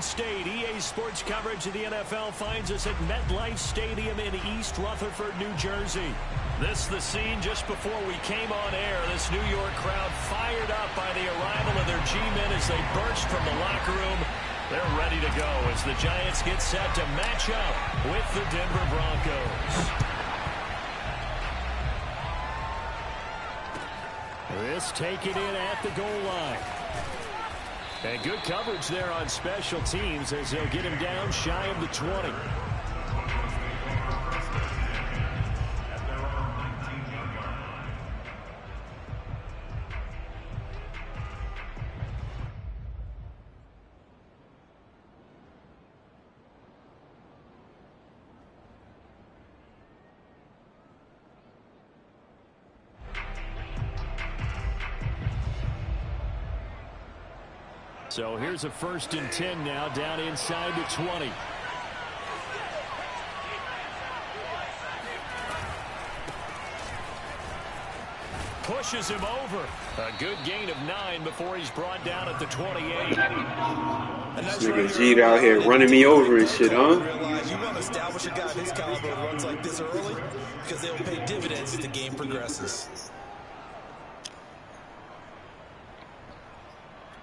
State. EA Sports coverage of the NFL finds us at MetLife Stadium in East Rutherford, New Jersey. This is the scene just before we came on air. This New York crowd fired up by the arrival of their G-men as they burst from the locker room. They're ready to go as the Giants get set to match up with the Denver Broncos. This taken in at the goal line. And good coverage there on special teams as they'll get him down shy of the 20. So here's a 1st and 10 now, down inside the 20. Pushes him over. A good gain of 9 before he's brought down at the 28. This nigga G'd out here running me over and shit, huh? You want to establish a guy of his caliber who runs like this early because they will pay dividends as the game progresses.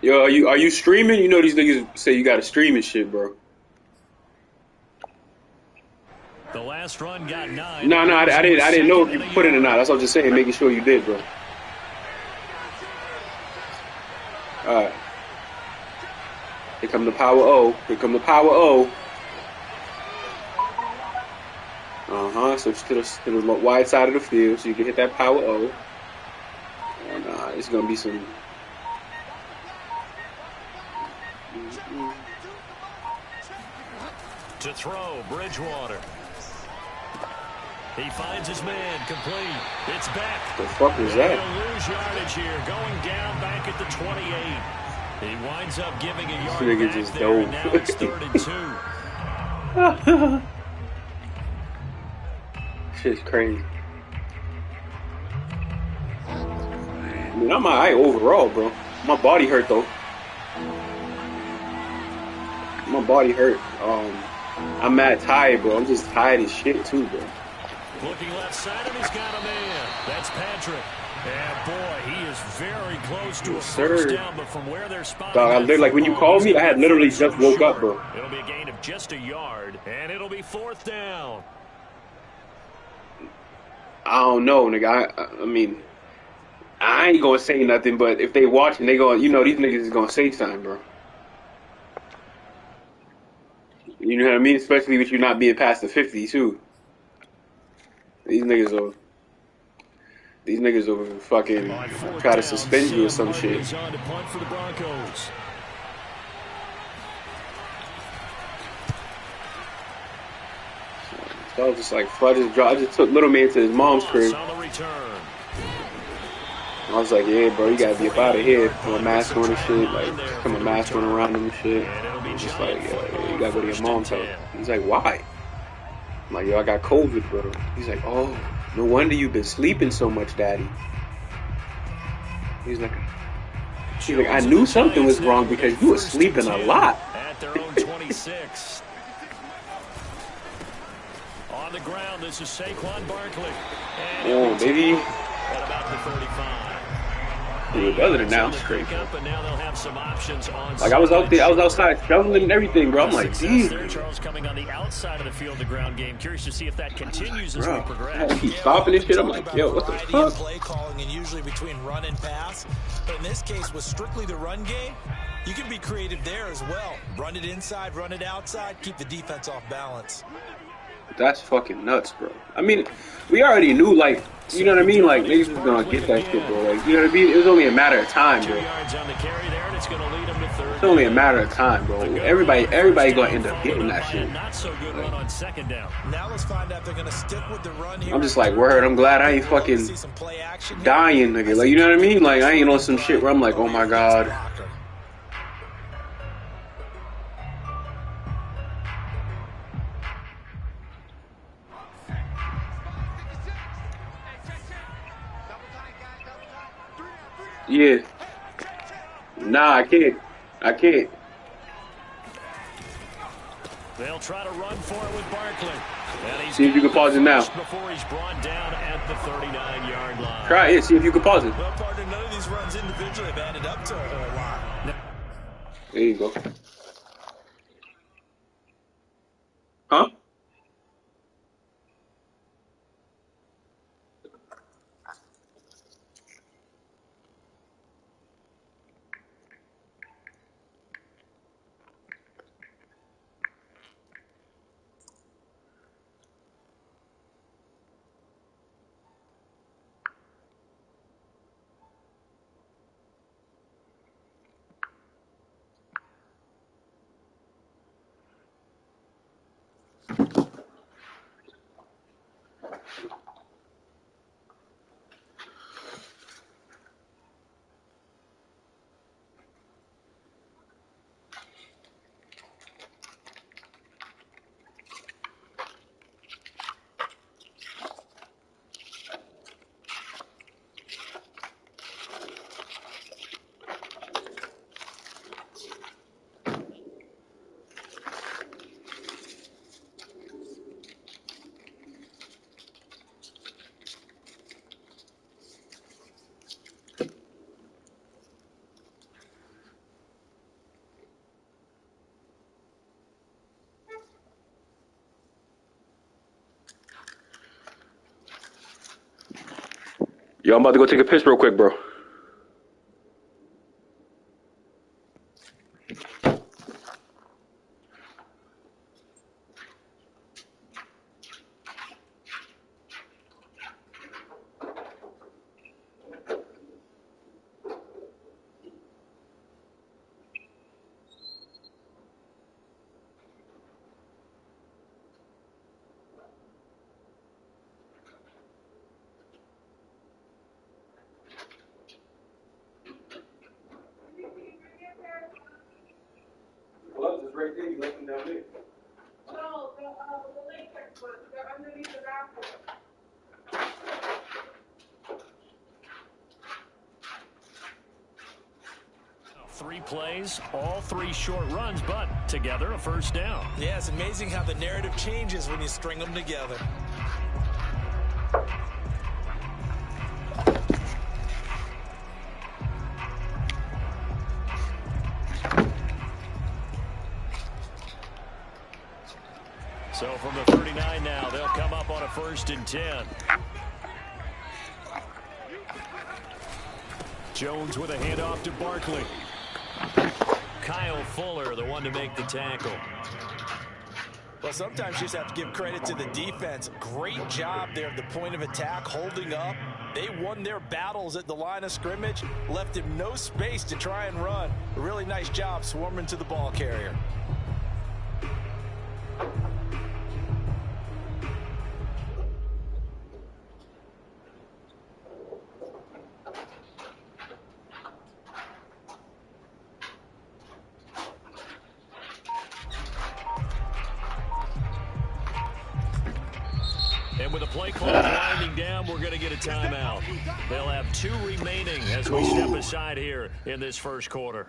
Yo, are you streaming? You know these niggas say you gotta stream and shit, bro. The last run got 9. No, I didn't know if you put it or not. That's what I was just saying, making sure you did, bro. Alright. Here come the power O. Here come the power O. Switch to the wide side of the field so you can hit that power O. Oh, nah, it's gonna be some. To throw, Bridgewater. He finds his man, complete. It's back. The fuck is that? He'll lose yardage here, going down back at the 28. He winds up giving a yard nigga back just there, dove. and now it's 3rd and 2. Shit's crazy. I mean, I'm alright overall, bro. My body hurt though. My body hurt. I'm mad tired, bro. I'm just tired as shit too, bro. Looking left side, and he's got a man. That's Patrick. And boy, he is very close to a first down, but from where they're spotted. Dog, like when you called me, I had literally just woke up, bro. It'll be a gain of just a yard, and it'll be 4th down. I don't know, nigga. I mean, I ain't gonna say nothing, but if they watching, they gonna, you know, these niggas is gonna say something, bro. You know what I mean? Especially with you not being past the 50 too. These niggas will fucking try to suspend you or some shit. So I was just like, I just took little man to his mom's crib. I was like, yeah, bro, you gotta be up out of here. Put a mask on and shit. Like, come a mask on around him and shit. I'm just like, yo, you gotta go to your mom's house. He's like, why? I'm like, yo, I got COVID, bro. He's like, oh, no wonder you've been sleeping so much, daddy. He's like, I knew something was wrong because you were sleeping a lot. At their own 26. On the ground, this is Saquon Barkley. Oh, baby. At about the 35. Dude, other than that, I'm straight. But now they'll have some options on. Like I was out there, I was outside shoveling and everything, bro. I'm like, damn. Charles coming on the outside of the field, the ground game. Curious to see if that continues as we progress. I keep stopping and shit. I'm like, yo, what the fuck? Play calling and usually between run and pass, but in this case, with strictly the run game, you can be creative there as well. Run it inside, run it outside, keep the defense off balance. That's fucking nuts, bro. I mean, we already knew, like, you know what I mean? Like, niggas was gonna get that shit, bro. Like, you know what I mean? It was only a matter of time, bro. It's only a matter of time, bro. Everybody gonna end up getting that shit. Now let's find out if they're gonna stick with the run here. I'm just like, word, I'm glad I ain't fucking dying, nigga. Like, you know what I mean? Like, I ain't on some shit where I'm like, oh my god. Yeah. Nah, I can't. They'll try to run for it with Barkley. And he's see if you can pause it now. Before he's brought down at the 39-yard line. Try it. See if you can pause it. Well, partner, none of these runs individually have added up to a whole lot. There you go. Huh? Yo, I'm about to go take a piss real quick, bro. Gloves is right there. You left them down there. No, the latex ones. They're underneath the bathroom. 3 plays, all 3 short runs, but together a first down. Yeah, it's amazing how the narrative changes when you string them together. So from the 39 now, they'll come up on a 1st and 10. Jones with a handoff to Barkley. Kyle Fuller, the one to make the tackle. Well, sometimes you just have to give credit to the defense. Great job there at the point of attack, holding up. They won their battles at the line of scrimmage, left him no space to try and run. A really nice job swarming to the ball carrier. And with the play clock winding down, we're going to get a timeout. They'll have 2 remaining as we step aside here in this first quarter.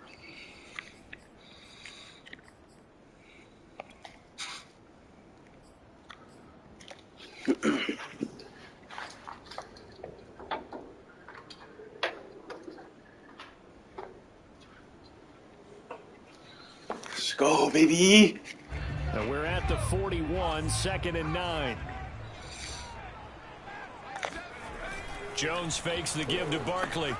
Let's go, baby. And we're at the 41, 2nd and 9. Jones fakes the give to Barkley.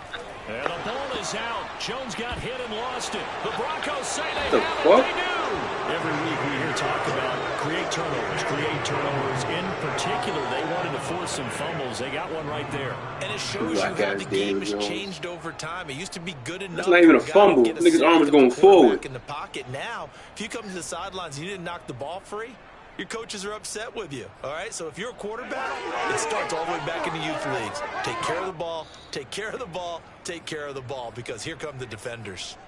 And the ball is out. Jones got hit and lost it. The Broncos say they have it. They do. Every week we hear talk about create turnovers. In particular, they wanted to force some fumbles. They got one right there. And it shows you how the game has changed over time. It used to be good enough. That's not even a fumble. Nigga's arm is going forward. In the pocket now, if you come to the sidelines and you didn't knock the ball free, your coaches are upset with you, all right? So if you're a quarterback, it starts all the way back in the youth leagues. Take care of the ball, take care of the ball, take care of the ball, because here come the defenders.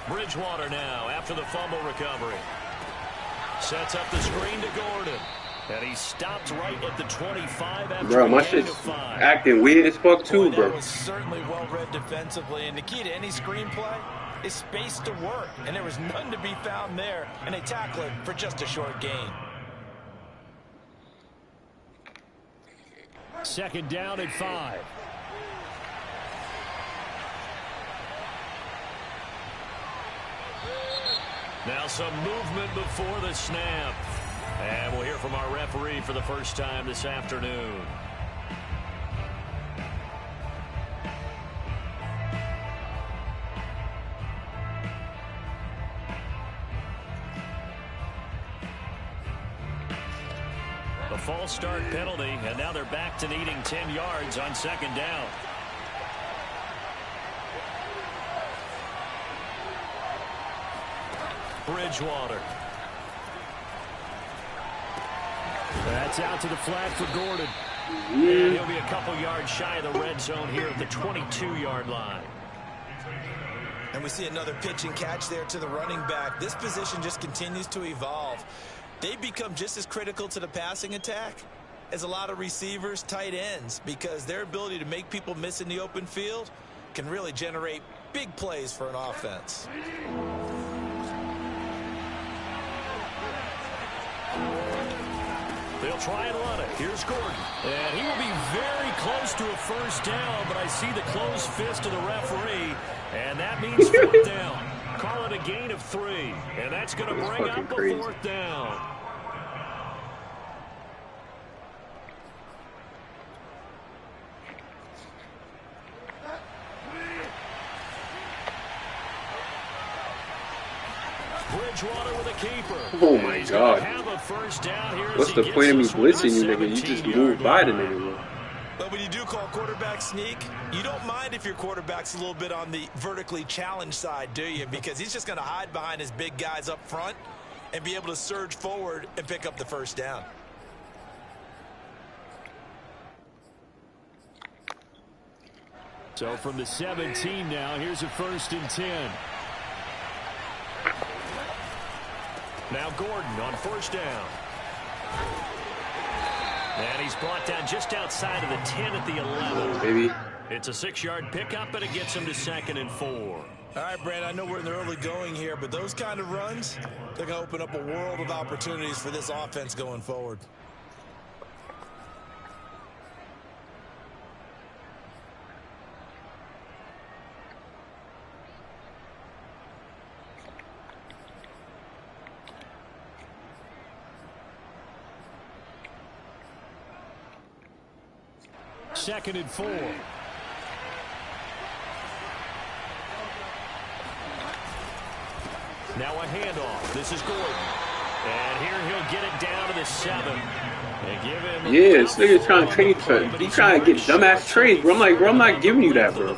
Bridgewater now after the fumble recovery. Sets up the screen to Gordon. And he stopped right at the 25 after bro, my shit's acting weird as fuck too, bro. That was certainly well read defensively, and the key to any screenplay is space to work, and there was none to be found there, and they tackle it for just a short gain. Second down at 5. Now some movement before the snap. And we'll hear from our referee for the first time this afternoon. A false start penalty, and now they're back to needing 10 yards on second down. Bridgewater. That's out to the flat for Gordon. And he'll be a couple yards shy of the red zone here at the 22-yard line. And we see another pitch and catch there to the running back. This position just continues to evolve. They become just as critical to the passing attack as a lot of receivers, tight ends, because their ability to make people miss in the open field can really generate big plays for an offense. They'll try and run it. Here's Gordon. And he will be very close to a first down, but I see the closed fist of the referee, and that means fourth down. Call it a gain of 3, and that's going to bring up a fourth down. Bridgewater with a keeper. Oh my God. What's the point of me blitzing you, nigga? You just move by the nigga, bro. But when you do call quarterback sneak, you don't mind if your quarterback's a little bit on the vertically challenged side, do you? Because he's just going to hide behind his big guys up front and be able to surge forward and pick up the first down. So from the 17 now, here's a 1st and 10. Now Gordon on first down. And he's brought down just outside of the 10 at the 11. Baby. It's a 6-yard pickup, and it gets him to 2nd and 4. All right, Brad, I know we're in the early going here, but those kind of runs, they're going to open up a world of opportunities for this offense going forward. Second and 4. Now a handoff. This is Gordon. And here he'll get it down to the 7. And give him this nigga's trying to trade for. He's trying to get dumbass trades, bro. I'm like, bro, I'm not giving you that, bro.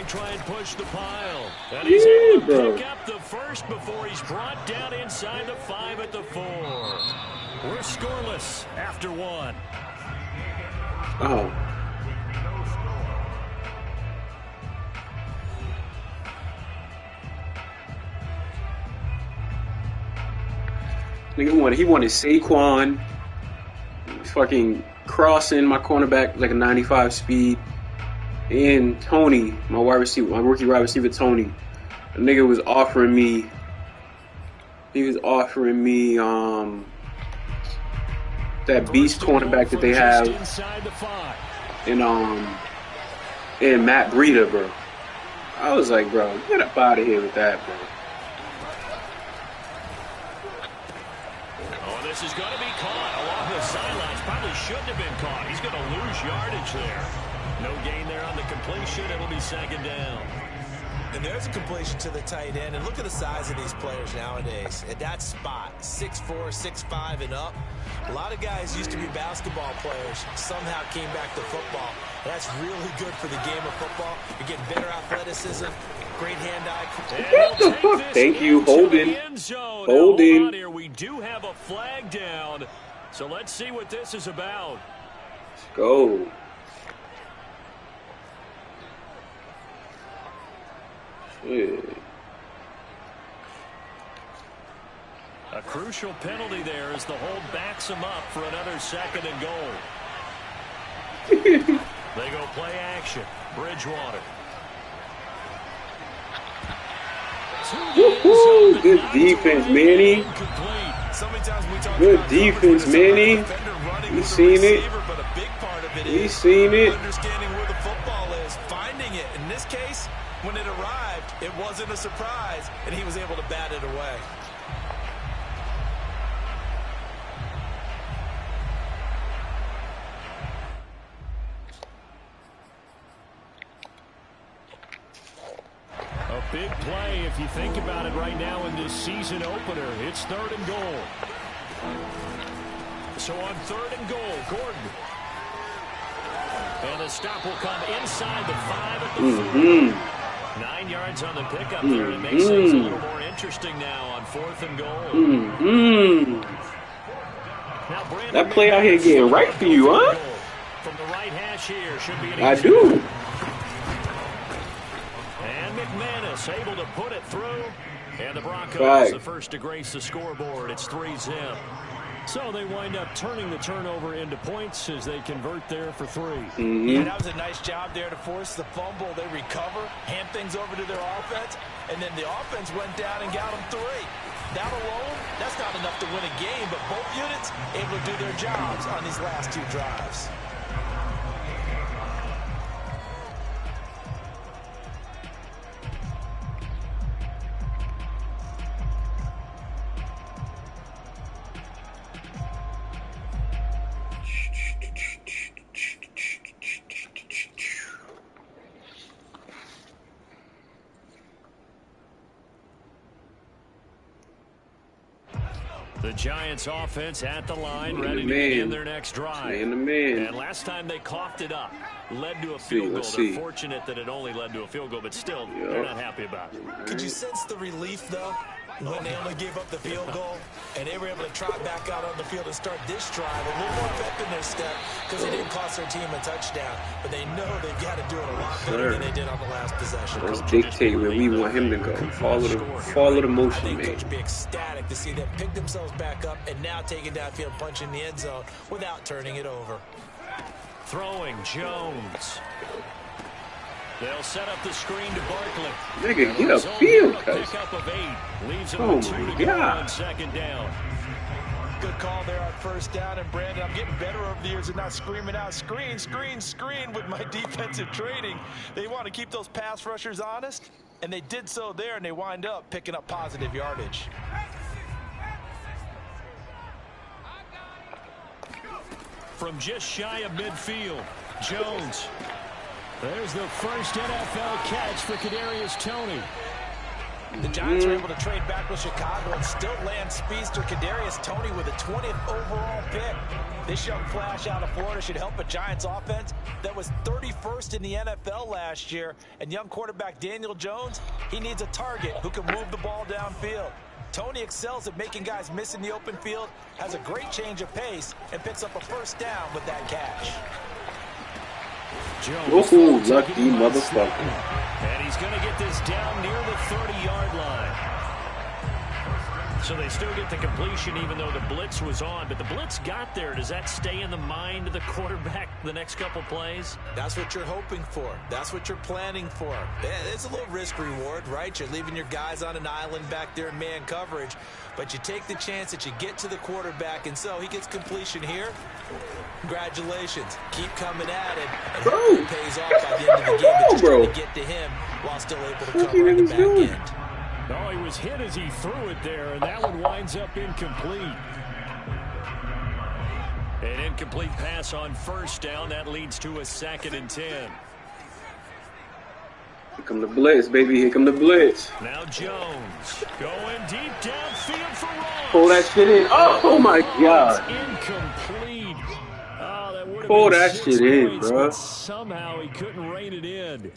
Try and push the pile. And he's able to pick up the first before he's brought down inside the 5 at the 4. We're scoreless after 1. Oh. Nigga he wanted Saquon fucking crossing my cornerback like a 95 speed. And Tony, my rookie wide receiver Tony, the nigga was offering me. He was offering me that beast cornerback that they have, and Matt Breida, bro. I was like, bro, get up out of here with that, bro. Oh, this is going to be caught along the sidelines. Probably shouldn't have been caught. He's going to lose yardage there. No gain there on the completion. It'll be 2nd down. And there's a completion to the tight end. And look at the size of these players nowadays. At that spot, 6'4", 6'5", and up. A lot of guys used to be basketball players. Somehow came back to football. That's really good for the game of football. You're getting better athleticism, great hand-eye. What the fuck? Thank you. Holding. Holding. Here we do have a flag down. So let's see what this is about. Let's go. Shit. A crucial penalty there as the hold backs him up for another 2nd and goal. They go play action. Bridgewater. Woohoo! Good defense, Manny. Good defense, Manny. We seen it. We seen it. Understanding where the football is, finding it. In this case, when it arrived, it wasn't a surprise, and he was able to bat it away. A big play if you think about it right now in this season opener. It's 3rd and goal. So on 3rd and goal, Gordon. And the stop will come inside the 5 at the 4. 9 yards on the pickup there. It makes things a little more interesting now on 4th and goal. Now, that play out here getting right for you, huh? From the right hash here should be an I do. McManus able to put it through, and the Broncos the first to grace the scoreboard. It's 3-0. So they wind up turning the turnover into points as they convert there for 3. Yeah, that was a nice job there to force the fumble. They recover, hand things over to their offense, and then the offense went down and got them 3. That alone, that's not enough to win a game, but both units able to do their jobs on these last 2 drives. The Giants offense at the line, ready to begin their next drive. And last time they coughed it up, led to a field goal. They're fortunate that it only led to a field goal, but still, they're not happy about it. Could you sense the relief, though, when they only gave up the field goal and they were able to trot back out on the field and start this drive a little more pep in their step because it didn't cost their team a touchdown, but they know they've got to do it a lot better than they did on the last possession. Let's dictate where we want him to go. Follow the motion, I think man. Coach would be ecstatic to see them pick themselves back up and now take it downfield, punch in the end zone without turning it over. Throwing Jones. They'll set up the screen to Barkley. Nigga, get a field, cuz. Pickup of 8. Leaves him Oh with 2 my to go God. on 2nd down. Good call there on 1st down. And, Brandon, I'm getting better over the years and not screaming out, screen, screen, screen with my defensive training. They want to keep those pass rushers honest, and they did so there, and they wind up picking up positive yardage. From just shy of midfield, Jones. There's the first NFL catch for Kadarius Toney. The Giants are able to trade back with Chicago and still land speedster Kadarius Toney with a 20th overall pick. This young flash out of Florida should help a Giants offense that was 31st in the NFL last year. And young quarterback Daniel Jones, he needs a target who can move the ball downfield. Toney excels at making guys miss in the open field, has a great change of pace, and picks up a 1st down with that catch. Woohoo, lucky motherfucker. And he's going to get this down near the 30-yard line. So they still get the completion even though the blitz was on. But the blitz got there. Does that stay in the mind of the quarterback the next couple plays? That's what you're hoping for. That's what you're planning for. It's a little risk reward, right? You're leaving your guys on an island back there in man coverage. But you take the chance that you get to the quarterback, and so he gets completion here. Congratulations. Keep coming at it. And it pays off by the end of the game. But you're trying to get to him while still able to cover on the back end. No, he was hit as he threw it there, and that one winds up incomplete. An incomplete pass on 1st down. That leads to a 2nd and 10. Here come the blitz, baby. Here come the blitz. Now Jones going deep downfield for Ross. Pull that shit in. Oh my God. It's incomplete. Oh, that would pull that shit in, points, bro. but somehow he couldn't rein it in.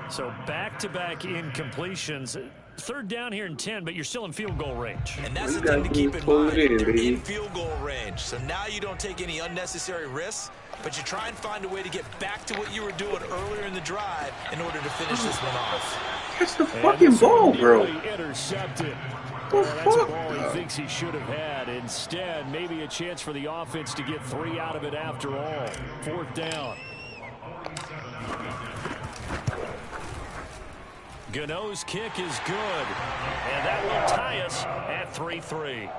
So back-to-back incompletions. Third down here in 10, but you're still in field goal range. And that's the thing to keep in mind. They're in field goal range. So now you don't take any unnecessary risks, but you try and find a way to get back to what you were doing earlier in the drive in order to finish this one off. Catch the fucking ball, bro. Intercepted. What the That's a fuck? ball he thinks he should have had. Instead, maybe a chance for the offense to get 3 out of it after all. Fourth down. Gano's kick is good, and that will tie us at 3-3.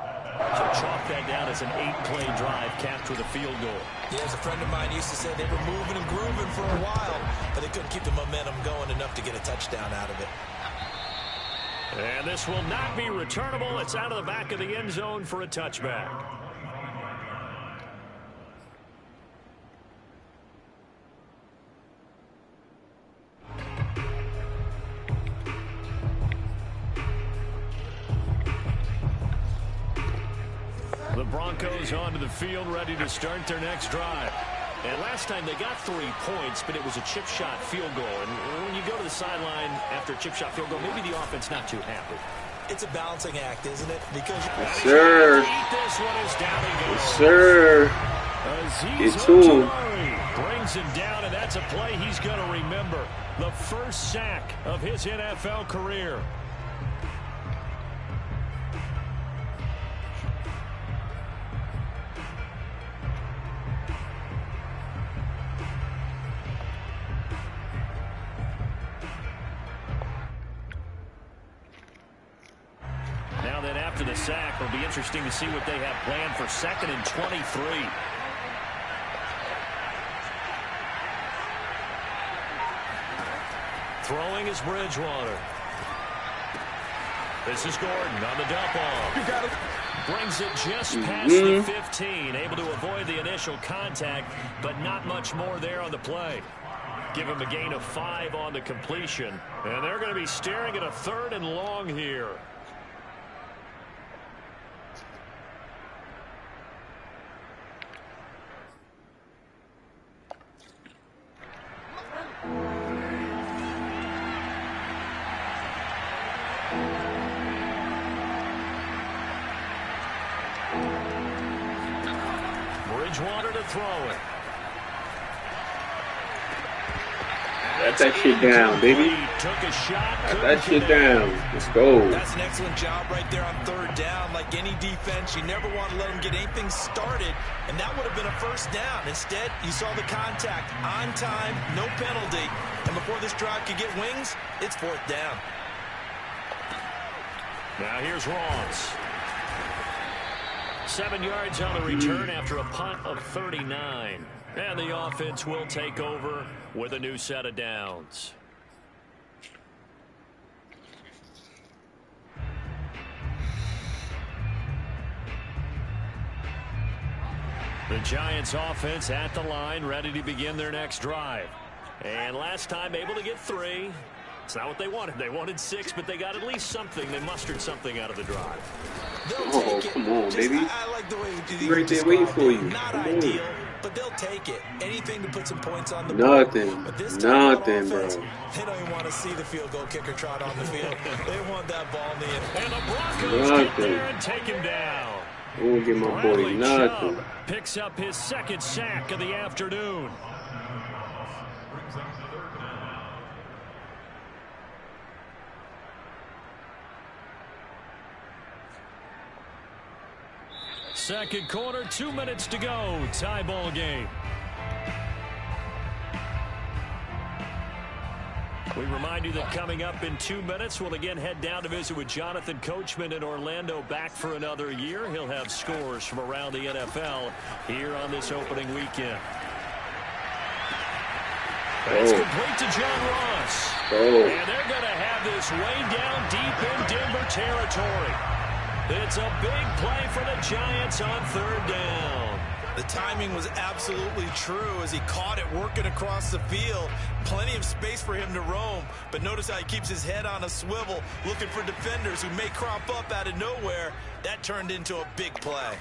So chalk that down as an 8-play drive capped with a field goal. Yeah, as a friend of mine used to say, they were moving and grooving for a while, but they couldn't keep the momentum going enough to get a touchdown out of it. And this will not be returnable. It's out of the back of the end zone for a touchback. The Broncos onto the field, ready to start their next drive. And last time they got 3 points, but it was a chip shot field goal. And when you go to the sideline after a chip shot field goal, maybe the offense not too happy. It's a balancing act, isn't it? Because yes, sir. This one is down and goes. Yes, sir. It's two. Brings him down, and that's a play he's going to remember. The first sack of his NFL career. Now then, after the sack, it'll be interesting to see what they have planned for 2nd and 23. Throwing is Bridgewater. This is Gordon on the dump off. You got it. Brings it just past the 15. Able to avoid the initial contact, but not much more there on the play. Give him a gain of 5 on the completion. And they're going to be staring at a 3rd and long here. Bridgewater to throw it. Got that shit down, baby. Took a shot. Got that shit down. Let's go. That's an excellent job right there on 3rd down. Like any defense, you never want to let them get anything started, and that would have been a 1st down. Instead, you saw the contact on time, no penalty, and before this drive could get wings, it's 4th down. Now here's Ross. 7 yards on the return after a punt of 39. And the offense will take over with a new set of downs. The Giants offense at the line, ready to begin their next drive. And last time able to get 3. It's not what they wanted. They wanted 6, but they got at least something. They mustered something out of the drive. Oh, come on, baby. I like the way you right there waiting for you. Not ideal, but they'll take it. Anything to put some points on the board. Nothing, bro. They don't even want to see the field goal kicker trot on the field. They want that ball in the end. And the Broncos get there and take him down. I won't give my boy nothing. Picks up his 2nd sack of the afternoon. Second quarter, 2 minutes to go. Tie ball game. We remind you that coming up in 2 minutes, we'll again head down to visit with Jonathan Coachman in Orlando, back for another year. He'll have scores from around the NFL here on this opening weekend. It's complete to John Ross. And they're going to have this way down deep in Denver territory. It's a big play for the Giants on 3rd down. The timing was absolutely true as he caught it working across the field. Plenty of space for him to roam, but notice how he keeps his head on a swivel, looking for defenders who may crop up out of nowhere. That turned into a big play.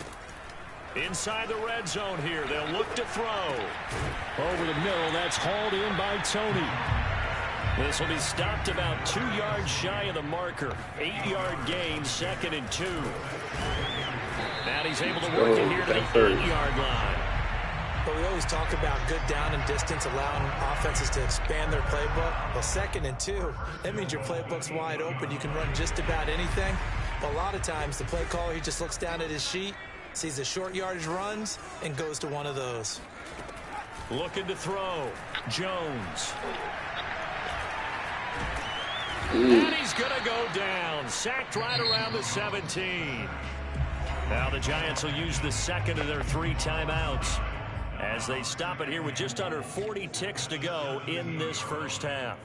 Inside the red zone here. They'll look to throw. Over the middle. That's hauled in by Tony. This will be stopped about 2 yards shy of the marker. 8-yard gain, 2nd and 2. And he's able to work it here to the 8-yard line. But we always talk about good down and distance, allowing offenses to expand their playbook. Well, 2nd and 2, that means your playbook's wide open. You can run just about anything. But a lot of times, the play caller, he just looks down at his sheet, sees the short yardage runs, and goes to one of those. Looking to throw. Jones. Mm. And he's going to go down. Sacked right around the 17. Now the Giants will use the second of their 3 timeouts as they stop it here with just under 40 ticks to go in this first half.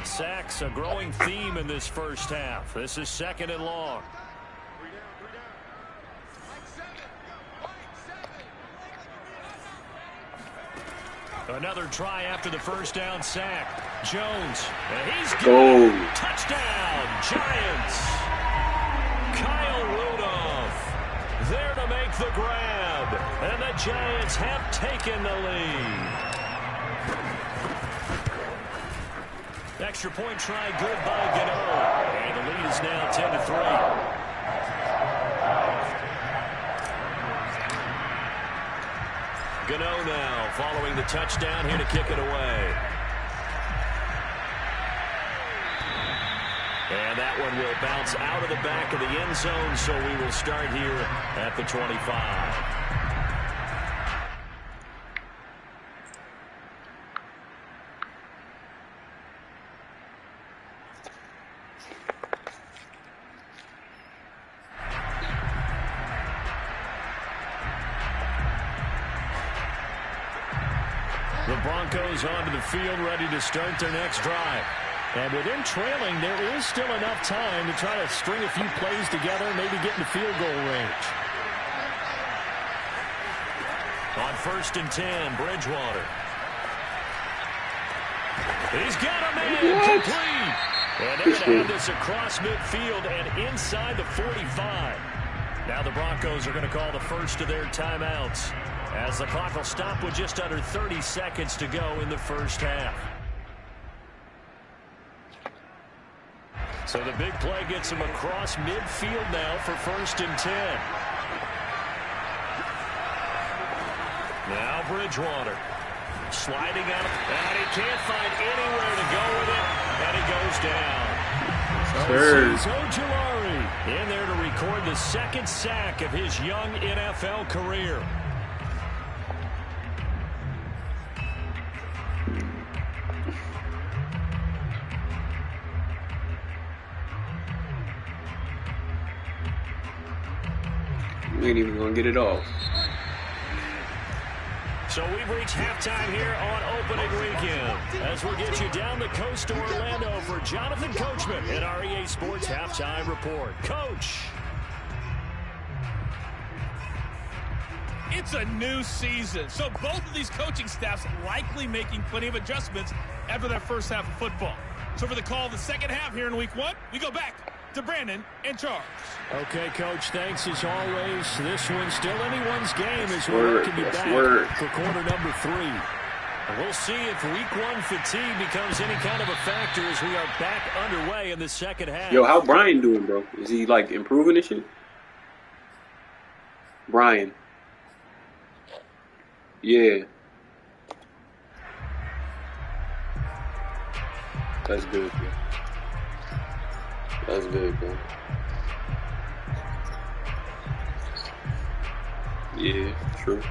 Sacks, a growing theme in this first half. This is 2nd and long. Another try after the first down sack. Jones, and he's good. Touchdown, Giants. Kyle Rudolph there to make the grab. And the Giants have taken the lead. Extra point try good by Gano. And the lead is now 10-3. Gano now following the touchdown here to kick it away. And that one will bounce out of the back of the end zone, so we will start here at the 25. The Broncos onto the field, ready to start their next drive. And with them trailing, there is still enough time to try to string a few plays together, maybe get into field goal range. On 1st and 10, Bridgewater. He's got a man complete. And they're going to have this across midfield and inside the 45. Now the Broncos are going to call the first of their timeouts, as the clock will stop with just under 30 seconds to go in the first half. So the big play gets him across midfield now for 1st and 10. Now Bridgewater sliding out, and he can't find anywhere to go with it, and he goes down. Ojulari in there to record the 2nd sack of his young NFL career. We ain't even gonna get it off. So we've reached halftime here on opening weekend, as we'll get you down the coast to Orlando for Jonathan Coachman at our EA Sports Halftime Report. Coach. It's a new season, so both of these coaching staffs likely making plenty of adjustments after that first half of football. So for the call of the second half here in week 1, we go back to Brandon and Charles. Okay, Coach, thanks as always. This one's still anyone's game as we're looking to be back for quarter number 3. And we'll see if week 1 fatigue becomes any kind of a factor as we are back underway in the second half. Yo, how Brian doing, bro? Is he, like, improving this shit? Brian. Yeah. That's good, bro. That's good, bro. Yeah, true.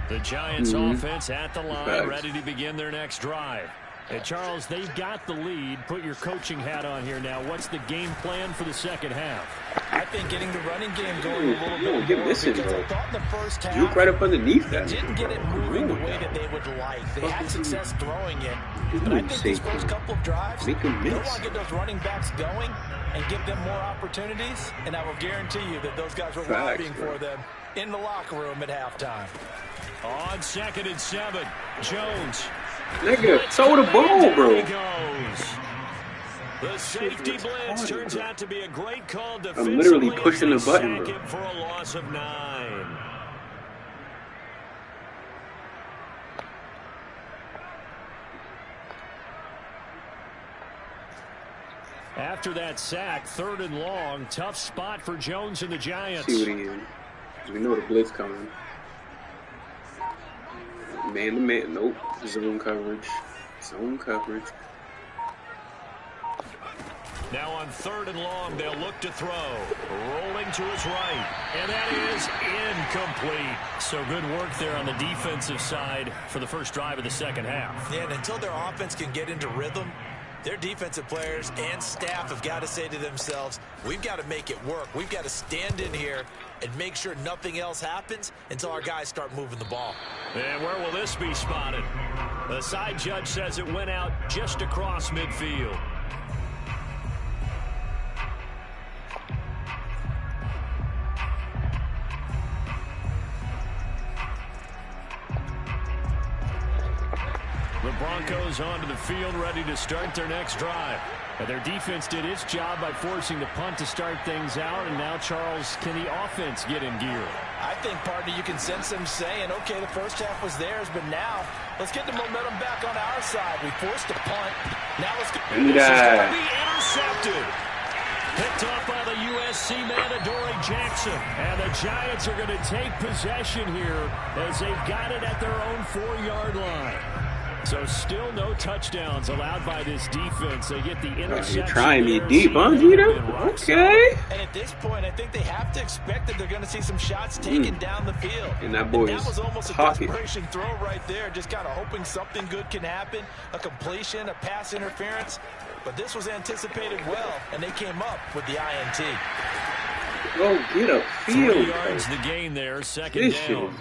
The Giants offense at the line, ready to begin their next drive. And Charles, they've got the lead. Put your coaching hat on here now. What's the game plan for the second half? I think getting the running game going a little bit more, get this in, because bro. I thought in the first half, Juke right up underneath that. didn't get it moving the way that they would like. They had success throwing it, but I think these first couple of drives, they want to get those running backs going and give them more opportunities, and I will guarantee you that those guys were lobbying for them in the locker room at halftime. On 2nd and 7, Jones. Nigga, throw the ball, bro. He goes. The safety blitz turns out to be a great call defensively. I'm literally pushing the button, bro. For a loss of 9. After that sack, 3rd and long, tough spot for Jones and the Giants. See what he is. We know the blitz coming. Man to man, nope. Zone coverage. Zone coverage. Now on 3rd and long, they'll look to throw. Rolling to his right. And that is incomplete. So good work there on the defensive side for the first drive of the second half. Yeah, and until their offense can get into rhythm, their defensive players and staff have got to say to themselves, we've got to make it work. We've got to stand in here and make sure nothing else happens until our guys start moving the ball. And where will this be spotted? The side judge says it went out just across midfield. The Broncos onto the field, ready to start their next drive. And their defense did its job by forcing the punt to start things out. And now, Charles, can the offense get in gear? I think, partner, you can sense them saying, okay, the first half was theirs, but now let's get the momentum back on our side. We forced a punt. Now let's go. This is going to be intercepted. Picked off by the USC man, Adoree Jackson. And the Giants are going to take possession here as they've got it at their own 4-yard line. So still no touchdowns allowed by this defense. They get the interception. You're trying me deep, huh, Gino? Okay. And at this point, I think they have to expect that they're going to see some shots taken down the field. And that boy was almost a pocket. desperation throw right there, just kind of hoping something good can happen, a completion, a pass interference. But this was anticipated well, and they came up with the INT. Go get a field. 3 yards the gain there, second down.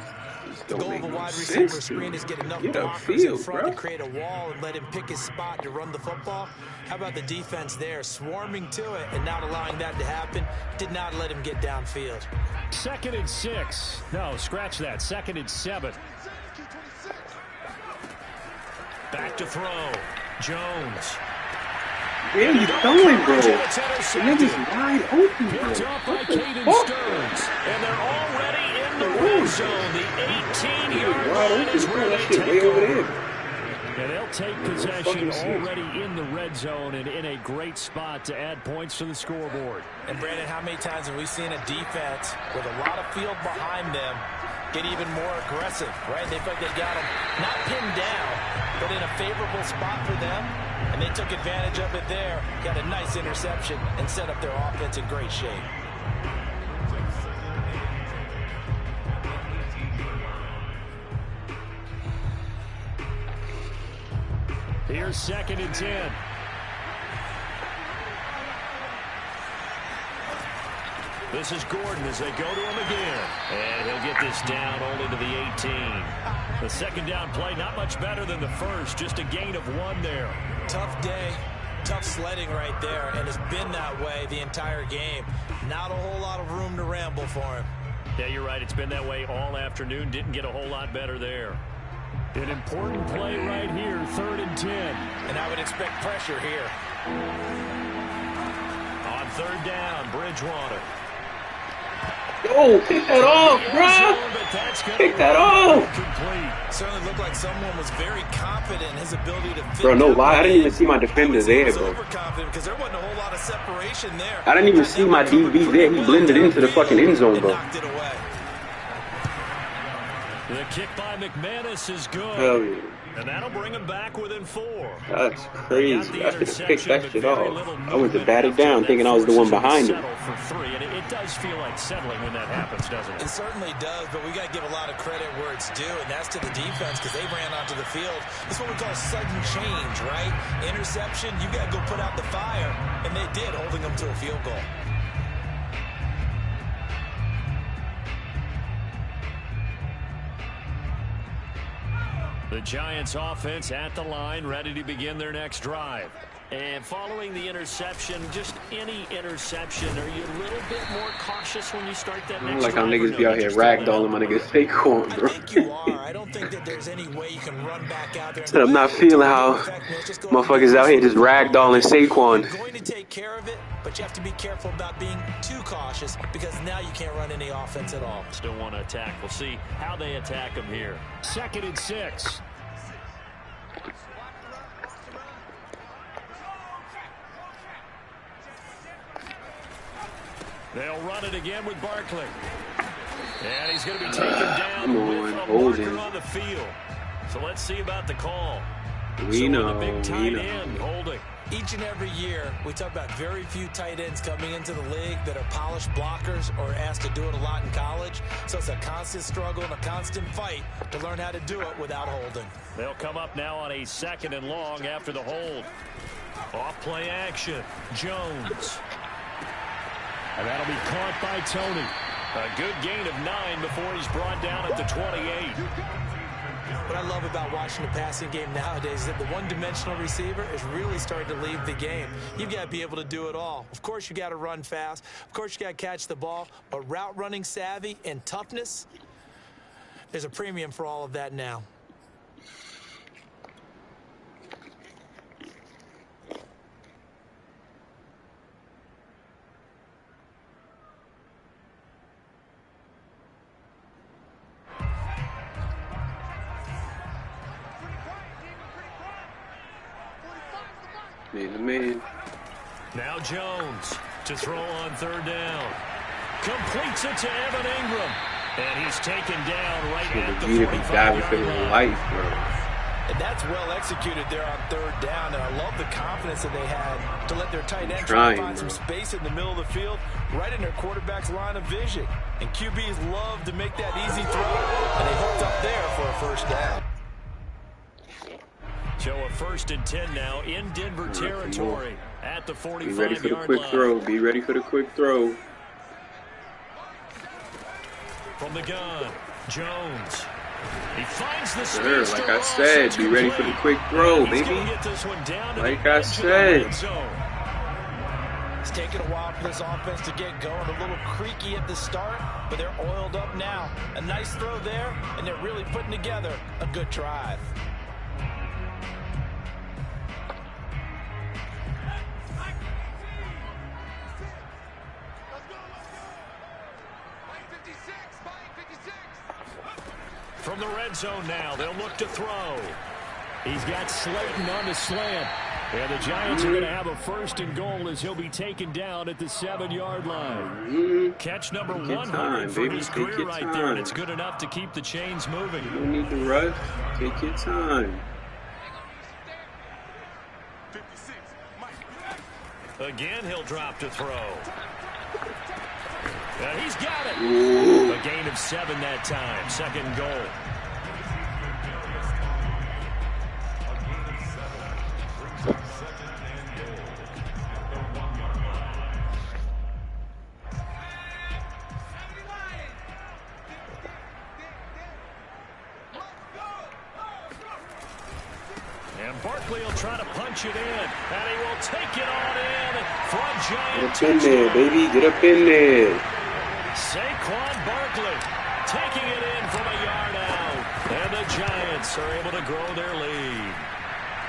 The goal of a wide receiver screen is get enough blockers in front to create a wall and let him pick his spot to run the football. How about the defense there, swarming to it and not allowing that to happen? Did not let him get downfield. 2nd and 6. No, scratch that. 2nd and 7. Back to throw. Jones. Where are you going, bro? The nigga's wide open, bro. Picked up by Caden Stearns. And they're already in the red zone. The 18-yard line is where they take over. And they'll take possession already in the red zone and in a great spot to add points to the scoreboard. And, Brandon, how many times have we seen a defense with a lot of field behind them get even more aggressive, right? They feel like they got them not pinned down, but in a favorable spot for them. And they took advantage of it there, got a nice interception, and set up their offense in great shape. Here's 2nd and 10. This is Gordon as they go to him again. And he'll get this down only to the 18. The second down play, not much better than the first. Just a gain of 1 there. Tough day, tough sledding right there, and it's been that way the entire game. Not a whole lot of room to ramble for him. Yeah, you're right. It's been that way all afternoon. Didn't get a whole lot better there. An important play right here, 3rd and 10. And I would expect pressure here. On 3rd down, Bridgewater. Oh, pick that off, bro. Pick that off. Certainly looked like someone was very confident in his ability to fit. Bro, no lie. I didn't even see my defender there, bro. Overconfident because there wasn't a whole lot of separation there. I didn't even see my DB there. He blended into the fucking end zone, bro. Knocked it away. The kick by McManus is good. Hell yeah. And that'll bring him back within 4. That's crazy. I should have picked that shit off. I went to bat it down thinking I was the one behind him. For 3, and it does feel like settling when that happens, doesn't it? It certainly does, but we got to give a lot of credit where it's due, and that's to the defense because they ran onto the field. This is what we call sudden change, right? Interception, you got to go put out the fire, and they did, holding them to a field goal. The Giants offense at the line, ready to begin their next drive. And following the interception, just any interception, are you a little bit more cautious when you start that next like how drive, niggas be out here ragdolling my nigga Saquon, bro. I think you are. I don't think that there's any way you can run back out there. I'm not feeling how motherfuckers out here just ragdolling Saquon. You're going to take care of it, but you have to be careful about being too cautious because now you can't run any offense at all. Still want to attack. We'll see how they attack him here. 2nd and 6. They'll run it again with Barkley. And he's going to be taken down with a marker on the field. So let's see about the call. We know. The big tight end holding. Each and every year, we talk about very few tight ends coming into the league that are polished blockers or asked to do it a lot in college. So it's a constant struggle and a constant fight to learn how to do it without holding. They'll come up now on a 2nd and long after the hold. Off play action. Jones. And that'll be caught by Tony. A good gain of 9 before he's brought down at the 28. What I love about watching the passing game nowadays is that the one-dimensional receiver is really starting to leave the game. You've got to be able to do it all. Of course, you got to run fast. Of course, you got to catch the ball. But route running savvy and toughness, there's a premium for all of that now. Man. Now Jones to throw on 3rd down. Completes it to Evan Ingram. And he's taken down right at the 45-yard line. And that's well executed there on 3rd down. And I love the confidence that they had to let their tight end try to find some space in the middle of the field, right in their quarterback's line of vision. And QBs love to make that easy throw. And they hooked up there for a 1st down. So a 1st and 10 now in Denver territory at the 45-yard line. Be ready for the quick throw. Be ready for the quick throw. From the gun, Jones. He finds the speedster. Like I said, be ready for the quick throw, baby. Like I said. It's taken a while for this offense to get going. A little creaky at the start, but they're oiled up now. A nice throw there, and they're really putting together a good drive. From the red zone now, they'll look to throw. He's got Slayton on the slant. And the Giants are going to have a 1st and goal as he'll be taken down at the 7-yard line. Catch number 100 for his career right there, and it's good enough to keep the chains moving. You don't need to rush. Take your time. Again, he'll drop to throw. And he's got it. Ooh. A gain of 7 that time. 2nd goal. And Barkley will try to punch it in. And he will take it on in for a Giant touchdown. Get up in there, baby. Get up in there. Saquon Barkley taking it in from a yard out. And the Giants are able to grow their lead.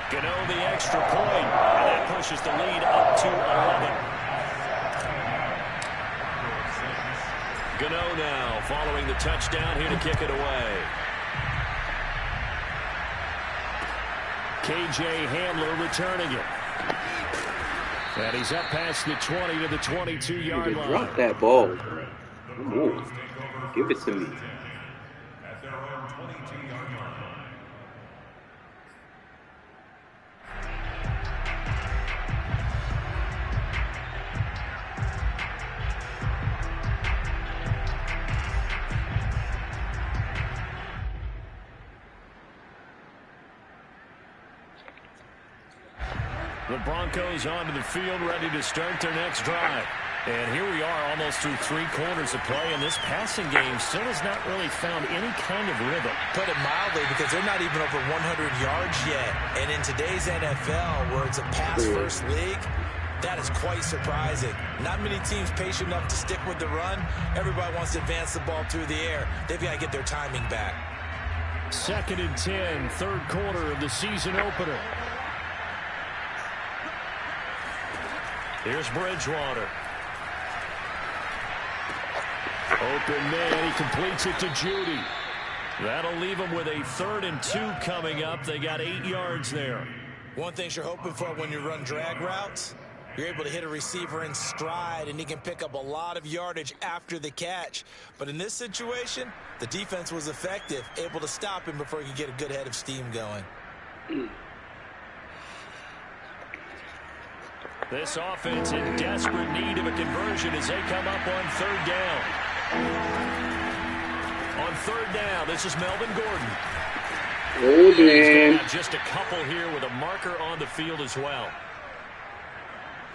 Gano the extra point, and that pushes the lead up to 11. Gano now following the touchdown here to kick it away. KJ Hamler returning it. And he's up past the 20 to the 22-yard line. Drop that ball. Ooh. Give it to me. The Broncos onto the field, ready to start their next drive. And here we are almost through 3 quarters of play, and this passing game still has not really found any kind of rhythm. Put it mildly, because they're not even over 100 yards yet. And in today's NFL, where it's a pass-first league, that is quite surprising. Not many teams patient enough to stick with the run. Everybody wants to advance the ball through the air. They've got to get their timing back. 2nd and 10, 3rd quarter of the season opener. Here's Bridgewater. Open man, he completes it to Judy. That'll leave him with a 3rd and 2 coming up. They got 8 yards there. One thing you're hoping for when you run drag routes, you're able to hit a receiver in stride, and he can pick up a lot of yardage after the catch. But in this situation, the defense was effective, able to stop him before he could get a good head of steam going. This offense in desperate need of a conversion as they come up on 3rd down. On 3rd down, this is Melvin Gordon. Oh, He's got just a couple here with a marker on the field as well.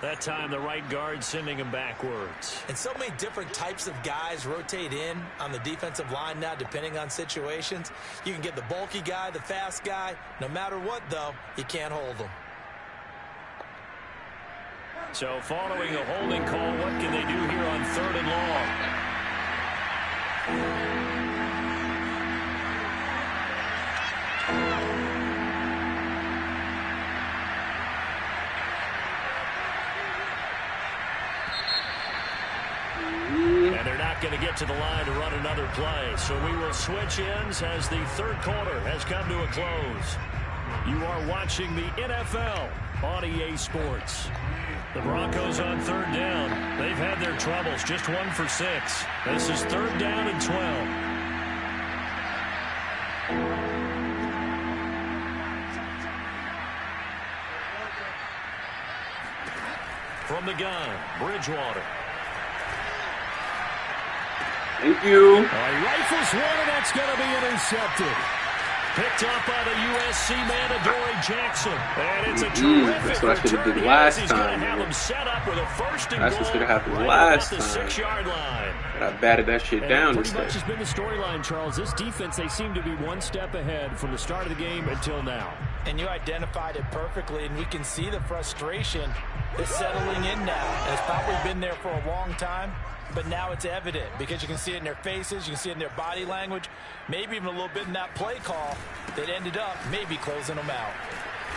That time the right guard sending him backwards. And so many different types of guys rotate in on the defensive line now, depending on situations. You can get the bulky guy, the fast guy. No matter what, though, you can't hold them. So following a holding call, what can they do here on 3rd and long? And they're not going to get to the line to run another play. So we will switch ends as the 3rd quarter has come to a close. You are watching the NFL on EA Sports. The Broncos on 3rd down. They've had their troubles, just 1 for 6. This is 3rd down and 12. From the gun, Bridgewater. Thank you. He rifles one, and that's going to be intercepted. Picked up by the USC man, Adoree Jackson. And it's a terrific that's what I should have did return last He's going time. to have him set up with a 1st and That's goal what should have happened right last about the time. 6-yard line. But I batted that shit And down pretty instead. much has been the storyline, Charles. This defense, they seem to be one step ahead from the start of the game until now. And you identified it perfectly, and we can see the frustration is settling in now. And it's probably been there for a long time, but now it's evident because you can see it in their faces, you can see it in their body language, maybe even a little bit in that play call that ended up maybe closing them out.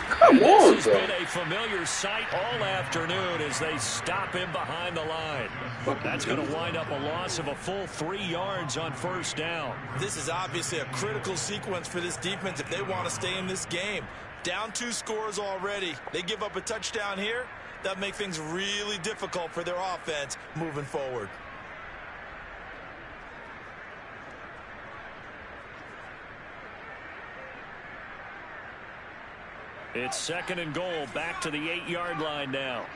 Come on, This has been a familiar sight all afternoon as they stop him behind the line. That's going to wind up a loss of a full 3 yards on 1st down. This is obviously a critical sequence for this defense if they want to stay in this game. Down 2 scores already. They give up a touchdown here. That make things really difficult for their offense moving forward. It's 2nd and goal, back to the 8-yard line now.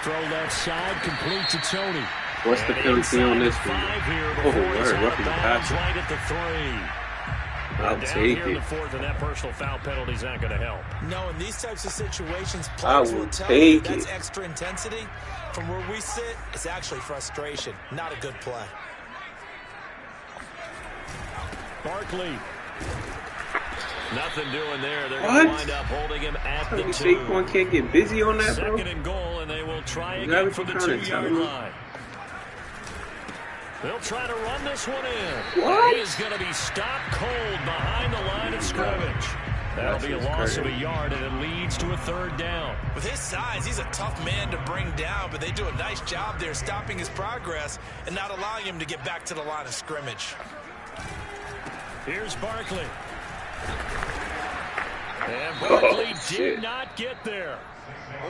Throw left side, complete to Tony. What's the penalty on this one? Oh, word, roughing the passer. Right at the 3. I'll Down take here in it. the 4th, and that personal foul penalty's not going to help. No, in these types of situations, I players will will tell you take that's it. extra intensity. From where we sit, it's actually frustration, not a good play. Barkley. Nothing doing there. They're What? going to wind up holding him at the 2. Saquon can't get busy on that, bro. 2nd and goal, and they will try Is that again what from the you're trying to tell 2-yard me? line. They'll try to run this one in. What? He is going to be stopped cold behind the line of scrimmage. That'll be a That's loss of crazy. a yard, and it leads to a 3rd down. With his size, he's a tough man to bring down, but they do a nice job there stopping his progress and not allowing him to get back to the line of scrimmage. Here's Barkley. And Barkley did shit. not get there.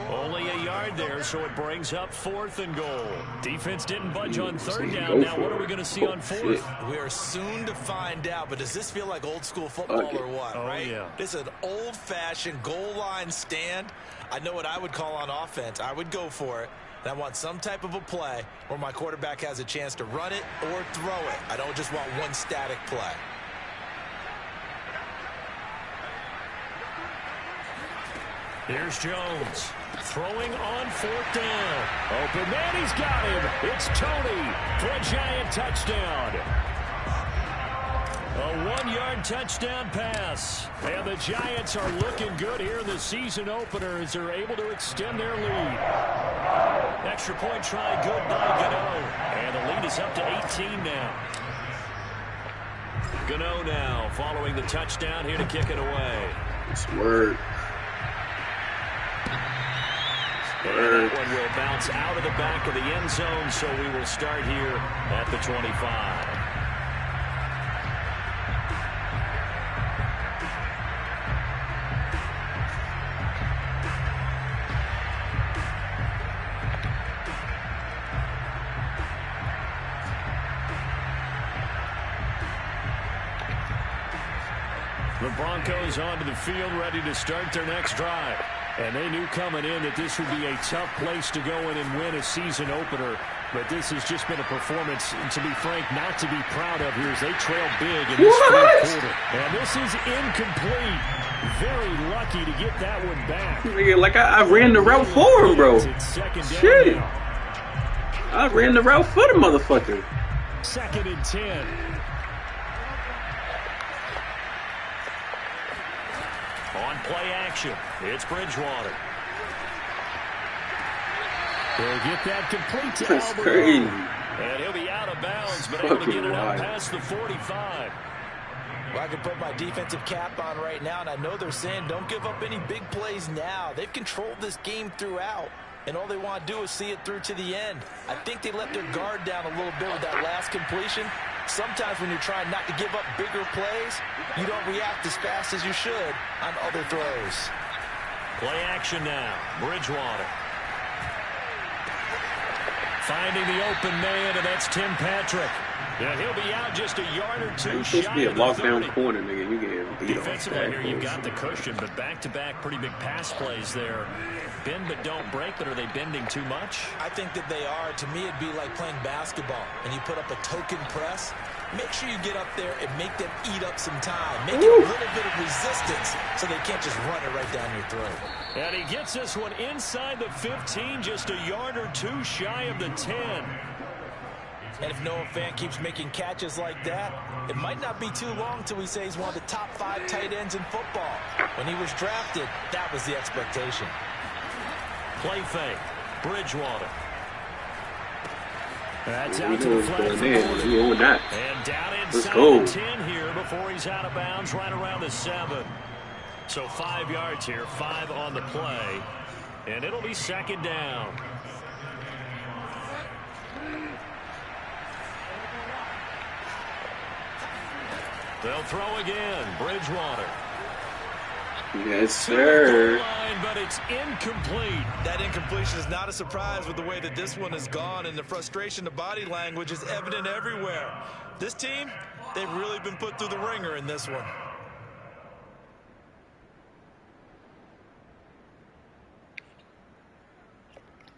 Only a yard there, so it brings up 4th and goal. Defense didn't budge on 3rd down. Now what are we going to see on 4th? Shit. We are soon to find out, but does this feel like old school football Okay. or what, Oh, right? yeah. This is an old-fashioned goal line stand. I know what I would call on offense. I would go for it. And I want some type of a play where my quarterback has a chance to run it or throw it. I don't just want one static play. Here's Jones throwing on 4th down. Open man, he's got him. It's Tony for a Giant touchdown. A 1-yard touchdown pass. And the Giants are looking good here in the season opener as they're able to extend their lead. Extra point try good by Gano. And the lead is up to 18 now. Gano now following the touchdown here to kick it away. It's word. And that one will bounce out of the back of the end zone, so we will start here at the 25. The Broncos onto the field, ready to start their next drive. And they knew coming in that this would be a tough place to go in and win a season opener. But this has just been a performance, and to be frank, not to be proud of here as they trail big in this fourth quarter. And this is incomplete. Very lucky to get that one back. Like I ran the route for him, bro. Shit. I ran the route for the motherfucker. 2nd and 10. On play action, it's Bridgewater. They'll get that complete to That's Albert. crazy. And he'll be out of bounds, but able to get it out past the 45. Well, I can put my defensive cap on right now, and I know they're saying don't give up any big plays now. They've controlled this game throughout, and all they want to do is see it through to the end. I think they let their guard down a little bit with that last completion. Sometimes when you're trying not to give up bigger plays, you don't react as fast as you should on other throws. Play action now. Bridgewater. Finding the open man, and that's Tim Patrick. Yeah, he'll be out just a yard or two. He's supposed to be a lockdown corner, nigga. You get beat defensively here, you've got the cushion, but back-to-back pretty big pass plays there. Bend but don't break, but are they bending too much? I think that they are. To me, it'd be like playing basketball, and you put up a token press. Make sure you get up there and make them eat up some time. Make it a little bit of resistance so they can't just run it right down your throat. And he gets this one inside the 15, just a yard or two shy of the 10. And if Noah Fant keeps making catches like that, it might not be too long till we say he's one of the top 5 tight ends in football. When he was drafted, that was the expectation. Play fake. Bridgewater. That's out to the flag for goal. And down inside the 10 here before he's out of bounds right around the 7. So 5 yards here, 5 on the play. And it'll be 2nd down. They'll throw again. Bridgewater. Yes, sir. Line, but it's incomplete. That incompletion is not a surprise with the way that this one has gone, and the frustration, the body language is evident everywhere. This team, they've really been put through the ringer in this one.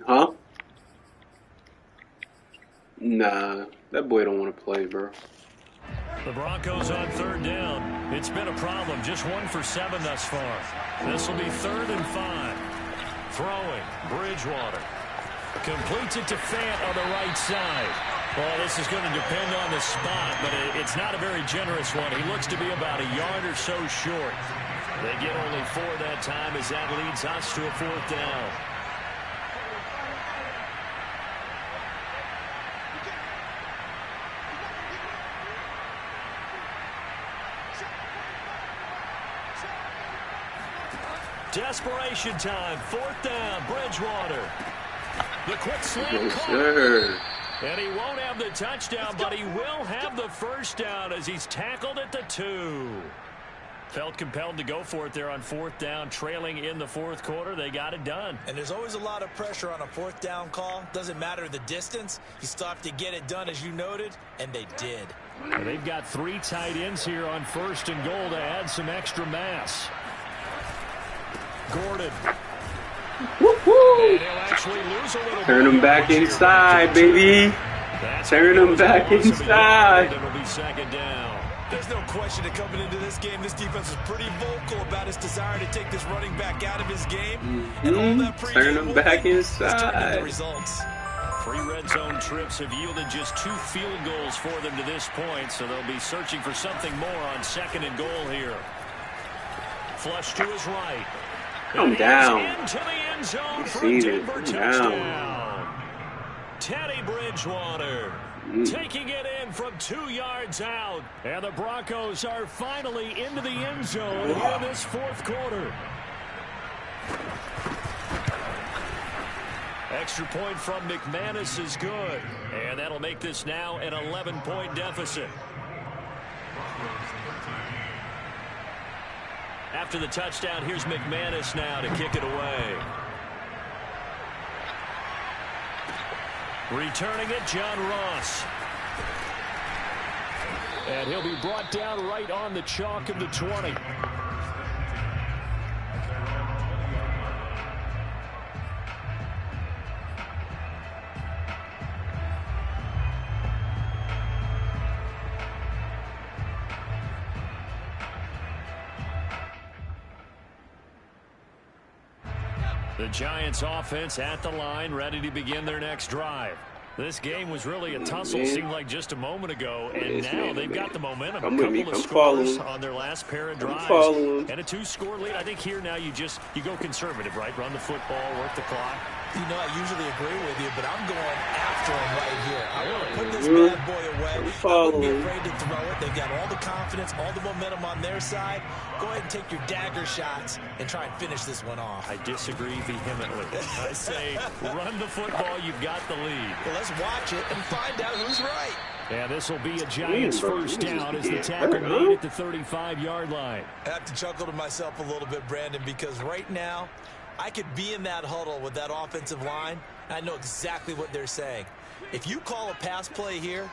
Huh? Nah, that boy don't want to play, bro. The Broncos on 3rd down. It's been a problem. Just 1 for 7 thus far. This will be 3rd and 5. Throwing. Bridgewater. Completes it to Fant on the right side. Well, this is going to depend on the spot, but it's not a very generous one. He looks to be about a yard or so short. They get only 4 that time as that leads us to a 4th down. Desperation time. 4th down. Bridgewater. The quick slant call. And he won't have the touchdown, but he will have the 1st down as he's tackled at the 2. Felt compelled to go for it there on 4th down, trailing in the 4th quarter. They got it done. And there's always a lot of pressure on a 4th down call. Doesn't matter the distance. You still have to get it done, as you noted, and they did. And they've got 3 tight ends here on 1st and goal to add some extra mass. Gordon. Woo-hoo. And he'll actually lose a little. Turn him back inside, baby. Turn them back inside. It'll be second down. There's no question that coming into this game, this defense is pretty vocal about its desire to take this running back out of his game. And all that turn them back inside. Results. 3 red zone trips have yielded just 2 field goals for them to this point, so they'll be searching for something more on second and goal here. Flush to his right. Come down. Into the end zone for See a it. Denver Come touchdown. down. Teddy Bridgewater taking it in from 2 yards out. And the Broncos are finally into the end zone here in this 4th quarter. Extra point from McManus is good. And that'll make this now an 11-point deficit. After the touchdown, here's McManus now to kick it away. Returning it, John Ross. And he'll be brought down right on the chalk of the 20. The Giants offense at the line, ready to begin their next drive. This game was really a tussle, seemed like just a moment ago, and now they've got the momentum. A couple of scores on their last pair of drives, and a 2-score lead. I think here now you go conservative, right? Run the football, work the clock. You know, I usually agree with you, but I'm going after him right here. I want to put this bad boy away. I wouldn't be afraid to throw it. They've got all the confidence, all the momentum on their side. Go ahead and take your dagger shots and try and finish this one off. I disagree vehemently. I say run the football. You've got the lead. Well, let's watch it and find out who's right. Yeah, this will be a Giants first down as the tackle made at the 35-yard line. I have to chuckle to myself a little bit, Brandon, because right now I could be in that huddle with that offensive line. I know exactly what they're saying. If you call a pass play here,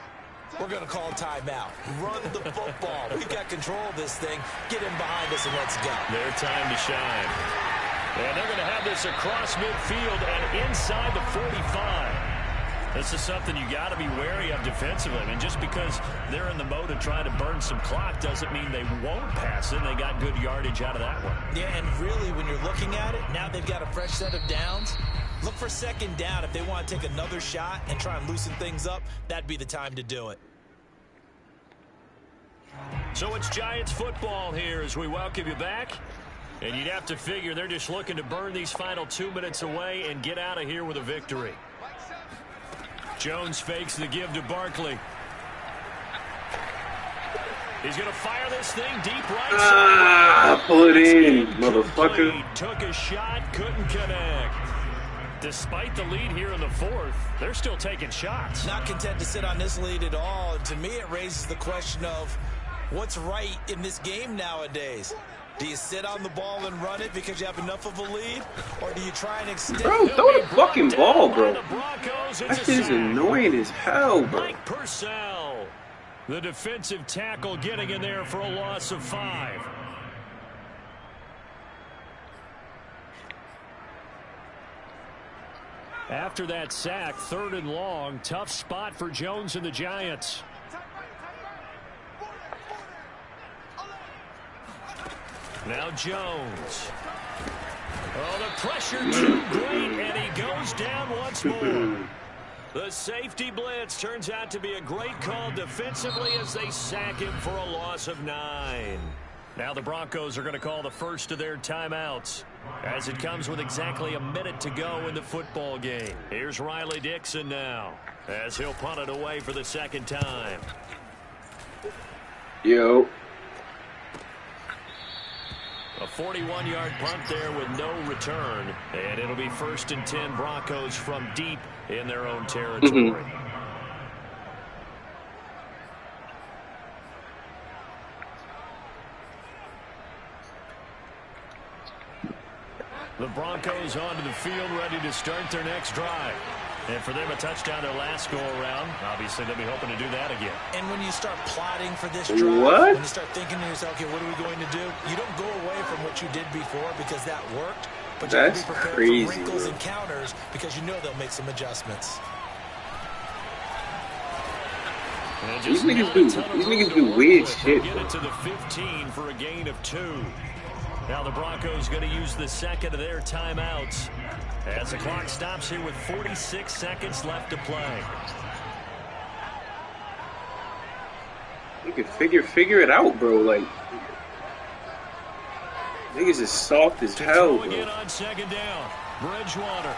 we're going to call a timeout. Run the football. We've got control of this thing. Get in behind us and let's go. Their time to shine. And they're going to have this across midfield and inside the 45. This is something you got to be wary of defensively. I mean, just because they're in the mode of trying to burn some clock doesn't mean they won't pass it. They got good yardage out of that one. Yeah, and really, when you're looking at it, now they've got a fresh set of downs. Look for second down. If they want to take another shot and try and loosen things up, that'd be the time to do it. So it's Giants football here as we welcome you back. And you'd have to figure they're just looking to burn these final 2 minutes away and get out of here with a victory. Jones fakes the give to Barkley. He's going to fire this thing deep right side. Pull it in, motherfucker. Took a shot, couldn't connect. Despite the lead here in the 4th, they're still taking shots. Not content to sit on this lead at all. And to me, it raises the question of what's right in this game nowadays. Do you sit on the ball and run it because you have enough of a lead? Or do you try and extend it? Bro, throw the fucking ball, bro. That shit is annoying as hell, bro. Mike Purcell, the defensive tackle, getting in there for a loss of 5. After that sack, 3rd and long, tough spot for Jones and the Giants. Now Jones. Oh, the pressure too great, and he goes down once more. The safety blitz turns out to be a great call defensively as they sack him for a loss of 9. Now the Broncos are going to call the first of their timeouts as it comes with exactly a minute to go in the football game. Here's Riley Dixon now as he'll punt it away for the second time. Yo. A 41-yard punt there with no return, and it'll be 1st and 10 Broncos from deep in their own territory. The Broncos onto the field, ready to start their next drive. And for them, a touchdown their last go-around. Obviously, they'll be hoping to do that again. And when you start plotting for this drive, when you start thinking to yourself, okay, what are we going to do? You don't go away from what you did before because that worked. But you have to be prepared for wrinkles and counters because you know they'll make some adjustments. These niggas do weird shit. Get it to the 15 for a gain of 2. Now the Broncos going to use the second of their timeouts as the clock stops here with 46 seconds left to play. You can figure it out, bro. Like, niggas is soft as hell, bro. Again on second down. Bridgewater.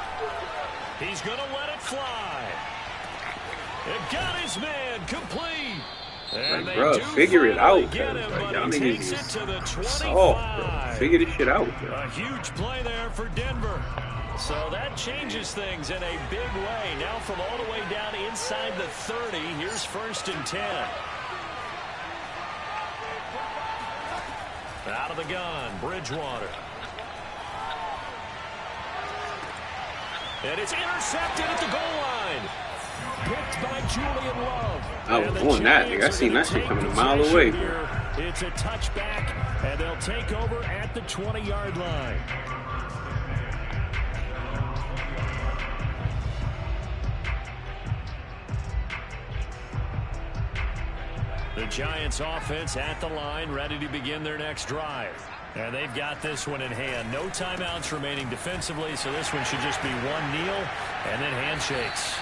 He's going to let it fly. It got his man complete. Like, bro, figure it out, bro. Like, y'all niggas is soft, bro. Figure this shit out, bro. A huge play there for Denver. So that changes things in a big way. Now from all the way down inside the 30, here's 1st and 10. Out of the gun, Bridgewater. And it's intercepted at the goal line. Picked by Julian Love. I was on that, nigga. I seen that shit coming a mile away, bro. It's a touchback, and they'll take over at the 20-yard line. The Giants offense at the line, ready to begin their next drive. And they've got this one in hand. No timeouts remaining defensively, so this one should just be one kneel and then handshakes.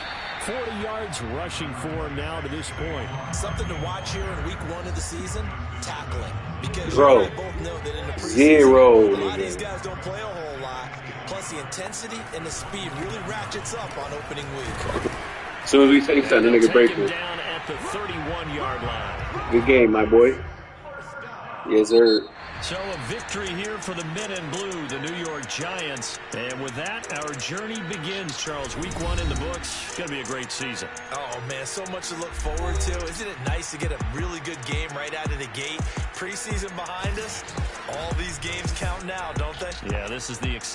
40 yards rushing for him now to this point. Something to watch here in week 1 of the season, tackling. Because bro, you both know that in the preseason, zero. A lot of these guys don't play a whole lot. Plus the intensity and the speed really ratchets up on opening week. As soon as we say something, the nigga break it. Down at the 31-yard line. Good game, my boy. Yes, sir. So a victory here for the men in blue, the New York Giants. And with that, our journey begins, Charles. Week 1 in the books. It's going to be a great season. Oh, man, so much to look forward to. Isn't it nice to get a really good game right out of the gate? Preseason behind us. All these games count now, don't they? Yeah, this is the exciting.